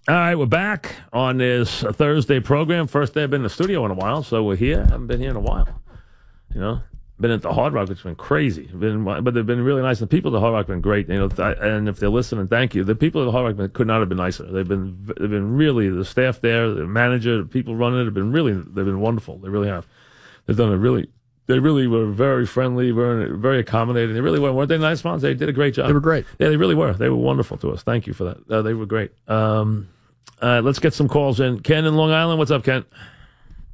All right, we're back on this Thursday program. First day I've been in the studio in a while, so we're here. I haven't been here in a while. You know, been at the Hard Rock, which has been crazy. But they've been really nice. The people at the Hard Rock have been great. You know, and if they're listening, thank you. The people at the Hard Rock could not have been nicer. They've been really, the staff there, the manager, the people running it they've been wonderful. They really have. They've done They really were very friendly, very accommodating. They really were. Weren't they nice ones? They did a great job. They were great. Yeah, they really were. They were wonderful to us. Thank you for that. They were great. Let's get some calls in. Ken in Long Island. What's up, Ken?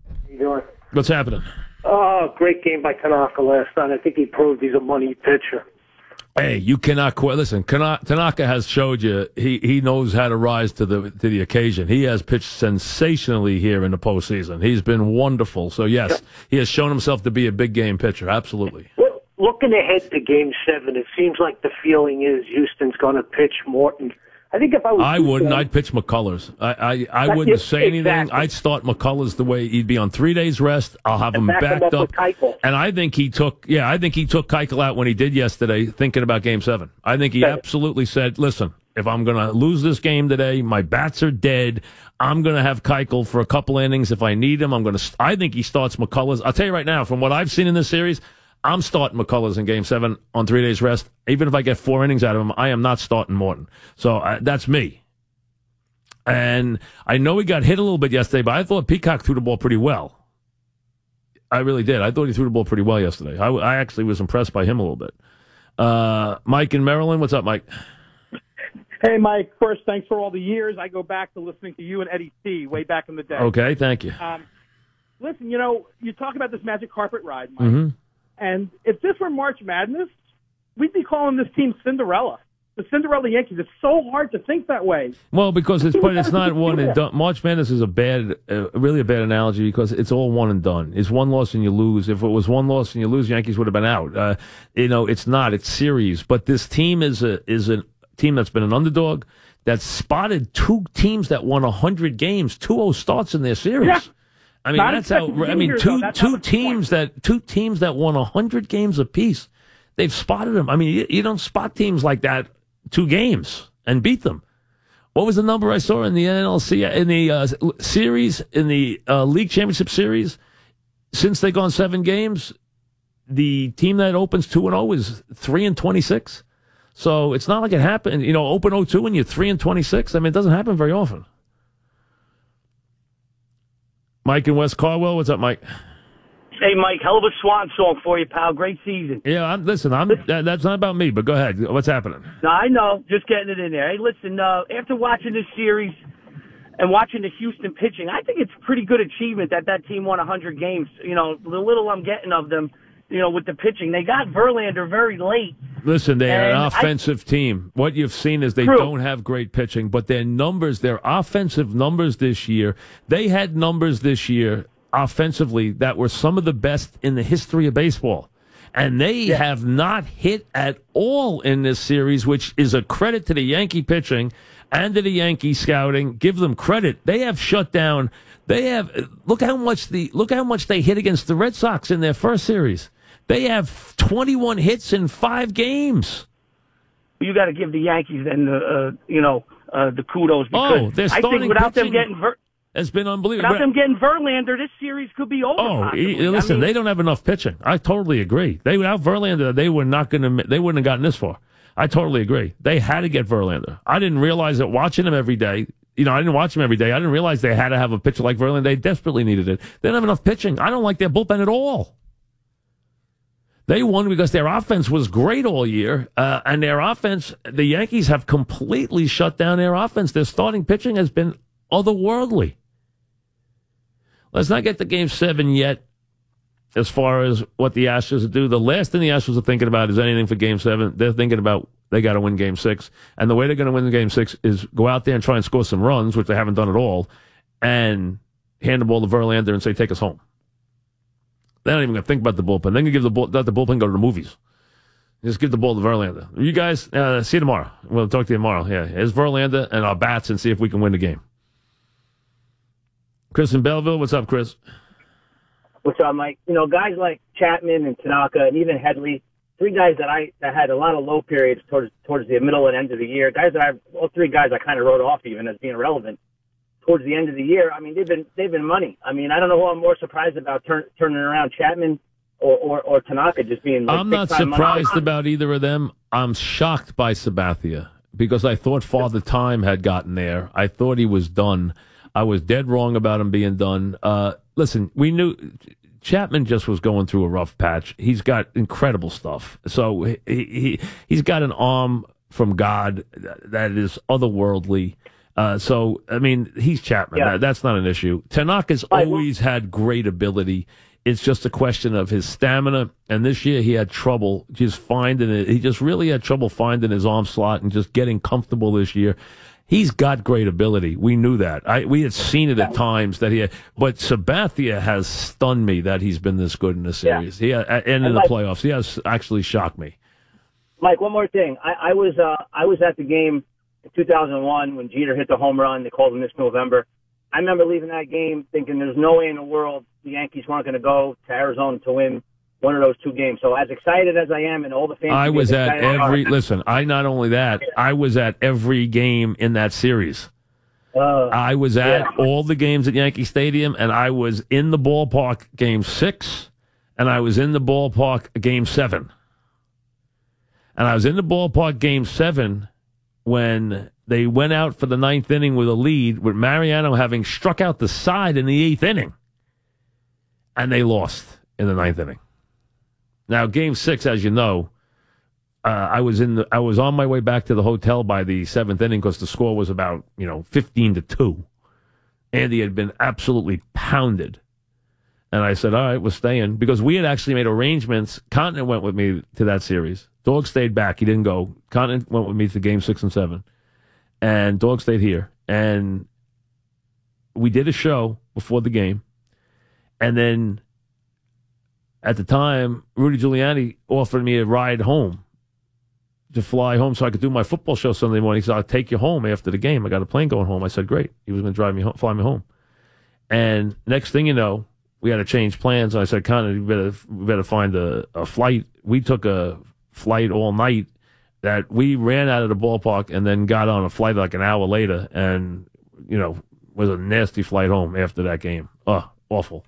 How you doing? What's happening? Oh, great game by Tanaka last night. I think he proved he's a money pitcher. Hey, you cannot quit. Listen, Tanaka has showed you he knows how to rise to the occasion. He has pitched sensationally here in the postseason. He's been wonderful. So yes, he has shown himself to be a big game pitcher. Absolutely. Well, looking ahead to Game 7, it seems like the feeling is Houston's going to pitch Morton. I think if I wouldn't. I'd pitch McCullers. I wouldn't say anything. Exactly. I'd start McCullers the way he'd be on 3 days rest. I'll have him backed up. And I think he took Keuchel out when he did yesterday, thinking about Game 7. I think he absolutely said, "Listen, if I'm going to lose this game today, my bats are dead. I'm going to have Keuchel for a couple innings if I need him. I think he starts McCullers. I'll tell you right now, from what I've seen in this series, I'm starting McCullers in Game 7 on 3 days rest. Even if I get 4 innings out of him, I am not starting Morton. So that's me. And I know he got hit a little bit yesterday, but I thought Peacock threw the ball pretty well. I really did. I thought he threw the ball pretty well yesterday. I actually was impressed by him a little bit. Mike in Maryland. What's up, Mike? Hey, Mike. First, thanks for all the years. I go back to listening to you and Eddie C. way back in the day. Okay, thank you. Listen, you talk about this magic carpet ride, Mike. Mm-hmm. And if this were March Madness, we'd be calling this team Cinderella. The Cinderella Yankees. It's so hard to think that way. Well, because it's not one and done. March Madness is really a bad analogy because it's all one and done. It's one loss and you lose. If it was one loss and you lose, Yankees would have been out. It's not. It's series. But this team is a team that's been an underdog, that's spotted 2 teams that won 100 games, 2-0 starts in their series. Yeah. I mean, that's how. I mean, two teams that won 100 games apiece. They've spotted them. I mean, you don't spot teams like that 2 games and beat them. What was the number I saw in the NLC in the series in the league championship series? Since they've gone 7 games, the team that opens 2-0 is 3-26. So it's not like it happened. Open 0-2 and you're 3-26. I mean, it doesn't happen very often. Mike in West Carwell. What's up, Mike? Hey, Mike, hell of a swan song for you, pal. Great season. Yeah, that's not about me, but go ahead. What's happening? No, I know. Just getting it in there. Hey, listen, after watching this series and watching the Houston pitching, I think it's a pretty good achievement that team won 100 games. The little I'm getting of them, with the pitching. They got Verlander very late. Listen, they're an offensive team. What you've seen is they don't have great pitching, but their offensive numbers this year, they had numbers this year offensively that were some of the best in the history of baseball. And they have not hit at all in this series, which is a credit to the Yankee pitching and to the Yankee scouting. Give them credit. They have shut down. Look how much they hit against the Red Sox in their first series. They have 21 hits in 5 games. You got to give the Yankees then the kudos because they're starting I think without pitching, them getting it's been unbelievable. Without them getting Verlander, this series could be over. Listen, they don't have enough pitching. I totally agree. Without Verlander, they wouldn't have gotten this far. I totally agree. They had to get Verlander. I didn't realize that watching him every day. I didn't watch him every day. I didn't realize they had to have a pitcher like Verlander. They desperately needed it. They don't have enough pitching. I don't like their bullpen at all. They won because their offense was great all year, and their offense, the Yankees have completely shut down their offense. Their starting pitching has been otherworldly. Let's not get to Game 7 yet as far as what the Astros do. The last thing the Astros are thinking about is anything for Game 7. They're thinking about they got to win Game 6, and the way they're going to win Game 6 is go out there and try and score some runs, which they haven't done at all, and hand the ball to Verlander and say, take us home. They're not even going to think about the bullpen. They're going to let the bullpen go to the movies. Just give the ball to Verlander. You guys, see you tomorrow. We'll talk to you tomorrow. Yeah, here's Verlander and our bats and see if we can win the game. Chris in Belleville. What's up, Chris? What's up, Mike? Guys like Chapman and Tanaka and even Headley, three guys that had a lot of low periods towards the middle and end of the year. All three guys I kind of wrote off even as being relevant towards the end of the year. I mean, they've been money. I mean, I don't know who I'm more surprised about turning around, Chapman or Tanaka just being like. I'm not surprised about either of them. I'm shocked by Sabathia because I thought Father Time had gotten there. I thought he was done. I was dead wrong about him being done. Listen, we knew Chapman just was going through a rough patch. He's got incredible stuff. So he's got an arm from God that is otherworldly. So, I mean, he's Chapman. Yeah. That's not an issue. Tanaka's always had great ability. It's just a question of his stamina. And this year he had trouble just finding it. He just really had trouble finding his arm slot and just getting comfortable this year. He's got great ability. We knew that. We had seen it at times that he had. But Sabathia has stunned me that he's been this good in the series. Yeah. And in the playoffs. He has actually shocked me. Mike, one more thing. I was at the game in 2001 when Jeter hit the home run. They called him this November. I remember leaving that game thinking there's no way in the world the Yankees weren't going to go to Arizona to win one of those two games. So as excited as I am and all the fans. I was at every – listen, not only that, I was at every game in that series. I was at all the games at Yankee Stadium, and I was in the ballpark Game 6, and I was in the ballpark Game 7. And I was in the ballpark Game 7 when they went out for the ninth inning with a lead, with Mariano having struck out the side in the eighth inning. And they lost in the ninth inning. Now, Game 6, as you know, I was on my way back to the hotel by the seventh inning because the score was about 15-2. Andy had been absolutely pounded, and I said, "All right, we're staying," because we had actually made arrangements. Continent went with me to that series. Dog stayed back; he didn't go. Continent went with me to Game 6 and 7, and Dog stayed here. And we did a show before the game, and then. At the time, Rudy Giuliani offered me a ride home to fly home so I could do my football show Sunday morning. He said, "I'll take you home after the game. I got a plane going home." I said, "Great." He was going to fly me home. And next thing you know, we had to change plans. And I said, "Connor, we better find a flight." We took a flight all night that we ran out of the ballpark and then got on a flight like an hour later and, was a nasty flight home after that game. Oh, awful.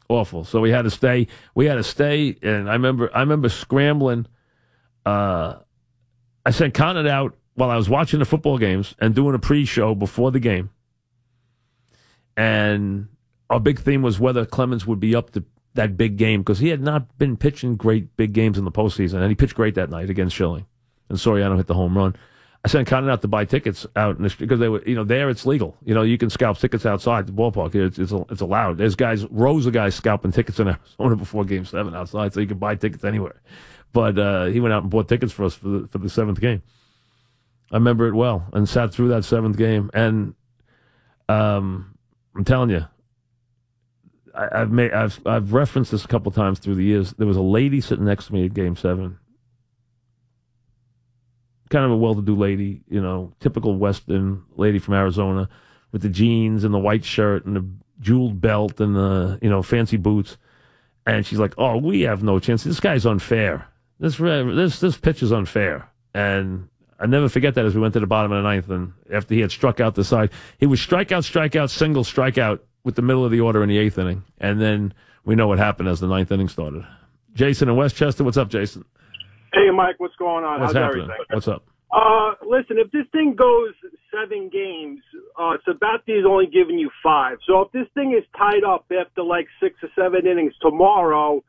Awful. So we had to stay. And I remember scrambling. I sent Conant out while I was watching the football games and doing a pre-show before the game. And our big theme was whether Clemens would be up to that big game because he had not been pitching great big games in the postseason, and he pitched great that night against Schilling. And Soriano hit the home run. I sent Conant out to buy tickets out because they were, there it's legal. You can scalp tickets outside the ballpark. It's allowed. There's rows of guys scalping tickets in Arizona before Game 7 outside, so you can buy tickets anywhere. But he went out and bought tickets for us for the seventh game. I remember it well and sat through that seventh game. And I'm telling you, I've referenced this a couple times through the years. There was a lady sitting next to me at Game 7. Kind of a well-to-do lady, typical Western lady from Arizona with the jeans and the white shirt and the jeweled belt and the, fancy boots. And she's like, "Oh, we have no chance. This guy's unfair. This pitch is unfair." And I never forget that as we went to the bottom of the ninth, and after he had struck out the side, he was strikeout, single, strikeout with the middle of the order in the eighth inning. And then we know what happened as the ninth inning started. Jason in Westchester, what's up, Jason? Hey, Mike, what's going on? What's How's happening? everything? What's up? Listen, if this thing goes 7 games, Sabathia is only giving you 5. So if this thing is tied up after like 6 or 7 innings tomorrow,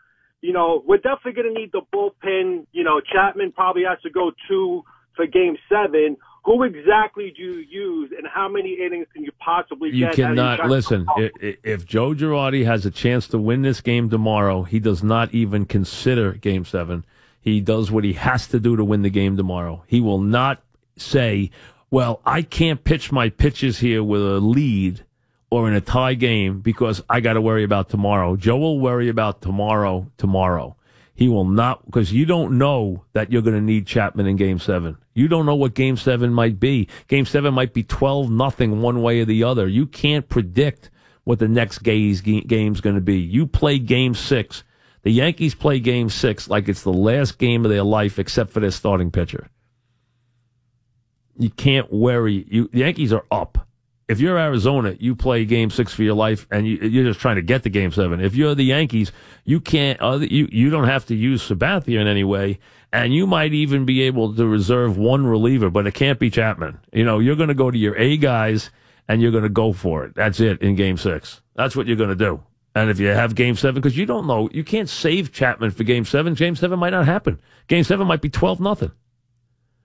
we're definitely going to need the bullpen. Chapman probably has to go 2 for Game 7. Who exactly do you use, and how many innings can you possibly get? You cannot listen. If Joe Girardi has a chance to win this game tomorrow, he does not even consider Game 7. He does what he has to do to win the game tomorrow. He will not say, "Well, I can't pitch my pitches here with a lead or in a tie game because I got to worry about tomorrow." Joe will worry about tomorrow. He will not, because you don't know that you're going to need Chapman in Game 7. You don't know what Game 7 might be. Game 7 might be 12-0 one way or the other. You can't predict what the next game's going to be. You play Game 6. The Yankees play Game 6 like it's the last game of their life except for their starting pitcher. You can't worry. The Yankees are up. If you're Arizona, you play Game 6 for your life, and you're just trying to get to Game 7. If you're the Yankees, you can't. You don't have to use Sabathia in any way, and you might even be able to reserve one reliever, but it can't be Chapman. You're going to go to your A guys, and you're going to go for it. That's it in Game 6. That's what you're going to do. And if you have Game 7, because you don't know, you can't save Chapman for Game 7. Game 7 might not happen. Game 7 might be 12-0.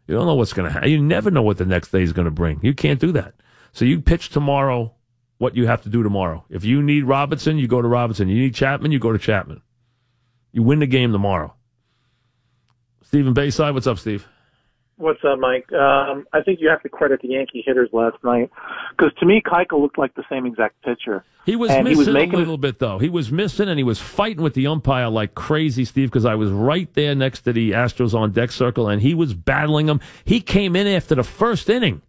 You don't know what's going to happen. You never know what the next day is going to bring. You can't do that. So you pitch tomorrow what you have to do tomorrow. If you need Robinson, you go to Robinson. You need Chapman, you go to Chapman. You win the game tomorrow. Stephen Bayside, what's up, Steve? What's up, Mike? I think you have to credit the Yankee hitters last night because to me, Keuchel looked like the same exact pitcher. He was missing a little bit, though. He was missing, and he was fighting with the umpire like crazy, Steve, because I was right there next to the Astros on deck circle, and he was battling him. He came in after the first inning,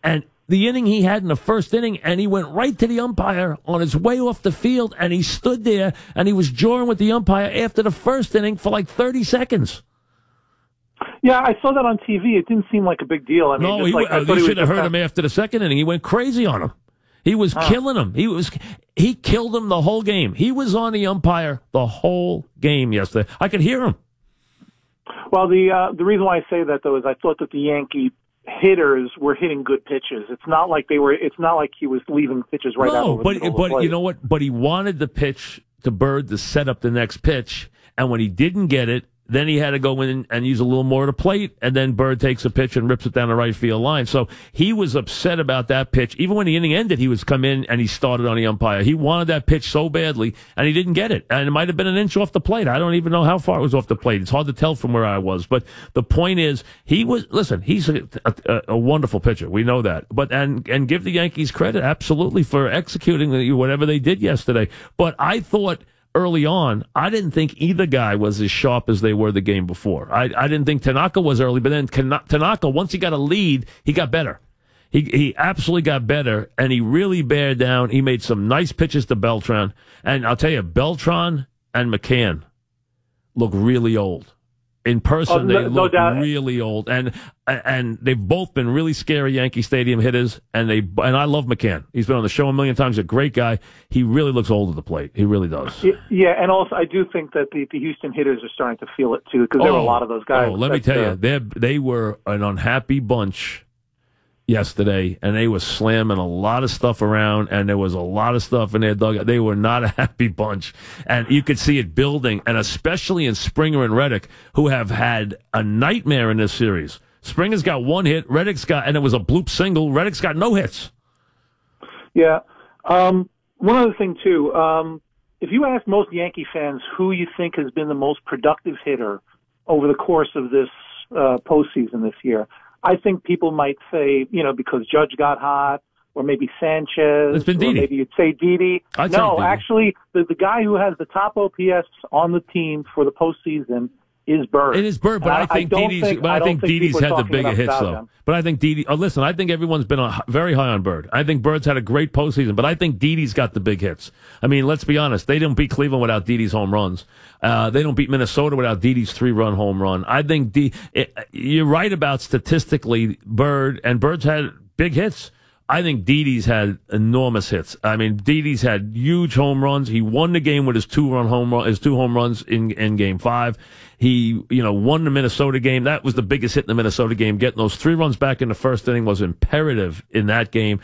and the inning he had in the first inning, and he went right to the umpire on his way off the field, and he stood there, and he was jawing with the umpire after the first inning for like 30 seconds. Yeah, I saw that on TV. It didn't seem like a big deal. I mean, no, you should have heard him after the second inning. He went crazy on him. He was killing him. He killed him the whole game. He was on the umpire the whole game yesterday. I could hear him. Well, the reason why I say that though is I thought that the Yankee hitters were hitting good pitches. It's not like he was leaving pitches right out over the middle of the plate. You know what? But he wanted the pitch to Bird to set up the next pitch, and when he didn't get it, then he had to go in and use a little more of the plate, and then Bird takes a pitch and rips it down the right field line. So he was upset about that pitch. Even when the inning ended, he was come in and he started on the umpire. He wanted that pitch so badly, and he didn't get it. And it might have been an inch off the plate. I don't even know how far it was off the plate. It's hard to tell from where I was. But the point is, he's a wonderful pitcher. We know that. But and give the Yankees credit, absolutely, for executing whatever they did yesterday. But I thought, early on, I didn't think either guy was as sharp as they were the game before. I didn't think Tanaka was early, but then Tanaka, once he got a lead, he got better. He absolutely got better, and he really bared down. He made some nice pitches to Beltran. And I'll tell you, Beltran and McCann look really old. In person, they look really old, and they've both been really scary Yankee Stadium hitters. And I love McCann. He's been on the show a million times. He's a great guy. He really looks old at the plate. He really does. Yeah, and also I do think that the Houston hitters are starting to feel it too, because there were a lot of those guys. Oh, let me tell you, they were an unhappy bunch yesterday, and they were slamming a lot of stuff around, and there was a lot of stuff in their dugout. They were not a happy bunch, and you could see it building, and especially in Springer and Reddick, who have had a nightmare in this series. Springer's got one hit, Reddick's got, and it was a bloop single, Reddick's got no hits. Yeah. One other thing, too, if you ask most Yankee fans who you think has been the most productive hitter over the course of this postseason this year, I think people might say, because Judge got hot, or maybe Sanchez, it's been Didi. Or maybe you'd say Didi. No, actually, the guy who has the top OPS on the team for the postseason is Bird. It is Bird, but I think Didi's had the bigger hits, though. Him. But I think Didi. Listen, I think everyone's been very high on Bird. I think Bird's had a great postseason, but I think Didi's got the big hits. I mean, let's be honest. They didn't beat Cleveland without Didi's home runs. They don't beat Minnesota without Didi's 3-run home run. I think you're right about statistically Bird, and Bird's had big hits. I think Didi's had enormous hits. I mean, Didi's had huge home runs. He won the game with his two home runs in Game 5. He, won the Minnesota game. That was the biggest hit in the Minnesota game. Getting those 3 runs back in the first inning was imperative in that game.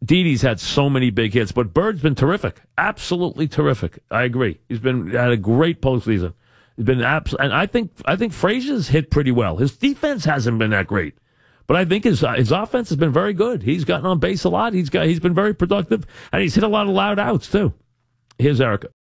Didi's had so many big hits, but Bird's been terrific. Absolutely terrific. I agree. He's had a great postseason. He's been and I think Frazier's hit pretty well. His defense hasn't been that great. But I think his offense has been very good. He's gotten on base a lot. He's been very productive, and he's hit a lot of loud outs too. Here's Erica.